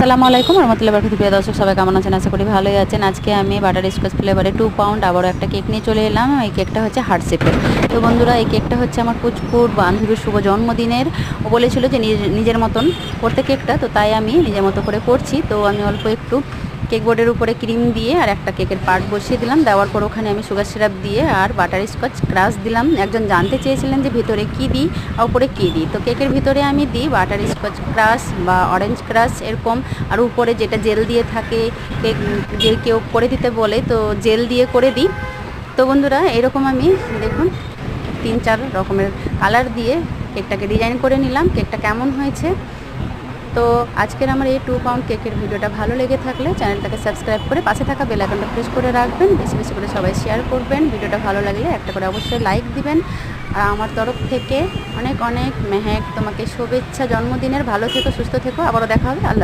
আসসালামু আলাইকুম রহমতুল্লাহি ওয়া বারাকাতুহু। প্রিয় দর্শক সবাই কেমন আছেন? আশা করি ভালোই আছেন। আজকে আমি বাটার স্কচ ফ্লেভারে 2 পাউন্ড আবারও একটা কেক নিয়ে চলে এলাম। এই কেকটা হচ্ছে হার্ট শেপের। তো বন্ধুরা, এই কেকটা হচ্ছে আমার পুচকুর বান্ধবীর শুভ জন্মদিনের। ও বলেছিল যে নিজের মতন করতে কেকটা, তো তাই আমি নিজের মতো করে করছি। তো আমি অল্প একটু কেক বোর্ডের উপরে ক্রিম দিয়ে আর একটা কেকের পার্ট বসিয়ে দিলাম। দেওয়ার পর ওখানে আমি সুগার সিরাপ দিয়ে আর বাটার স্কচ ক্রাশ দিলাম। একজন জানতে চেয়েছিলেন যে ভিতরে কী দিই আর উপরে কী দিই। তো কেকের ভিতরে আমি দিই বাটার স্কচ ক্রাশ বা অরেঞ্জ ক্রাশ এরকম, আর উপরে যেটা জেল দিয়ে থাকে, কেক যে কেউ করে দিতে বলে তো জেল দিয়ে করে দিই। তো বন্ধুরা, এরকম আমি দেখুন 3-4 রকমের কালার দিয়ে কেকটাকে ডিজাইন করে নিলাম। কেকটা কেমন হয়েছে? তো আজকের আমার এই 2 পাউন্ড কেকের ভিডিওটা ভালো লেগে থাকলে চ্যানেলটাকে সাবস্ক্রাইব করে পাশে থাকা বেল আইকনটা প্রেস করে রাখবেন। বেশি বেশি করে সবাই শেয়ার করবেন। ভিডিওটা ভালো লাগলে একটা করে অবশ্যই লাইক দিবেন। আর আমার তরফ থেকে অনেক অনেক মেহেক তোমাকে শুভেচ্ছা জন্মদিনের। ভালো থেকো, সুস্থ থেকো। আবারও দেখা হবে। আল্লাহ।